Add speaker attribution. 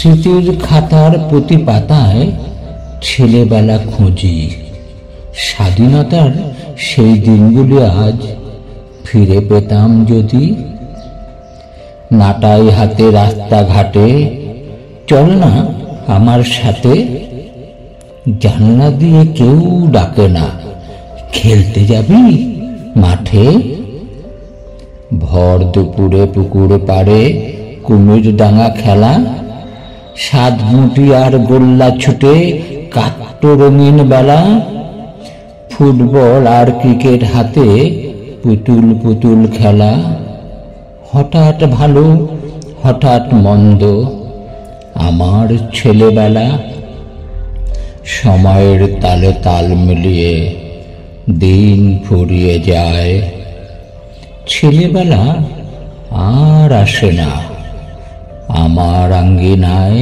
Speaker 1: স্মৃতির খাতার প্রতি পাতায় ছেলেবেলা খুঁজি, স্বাধীনতার সেই দিনগুলি আজ ফিরে পেতাম যদি। নাটাই হাতে রাস্তাঘাটে চল না আমার সাথে, জানলা দিয়ে কেউ ডাকে না, খেলতে যাবি মাঠে। ভর দুপুরে পুকুর পাড়ে কুমির ডাঙা খেলা, সাত মুঠি আর গোল্লা ছুটে কাট্টো রঙিন বেলা। ফুটবল আর ক্রিকেট হাতে পুতুল পুতুল খেলা। হঠাৎ ভালো হঠাৎ মন্দ আমার ছেলেবেলা। সময়ের তালে তাল মিলিয়ে দিন ফুরিয়ে যায়, ছেলেবেলা আর আসে না আমার আঙ্গিনায়।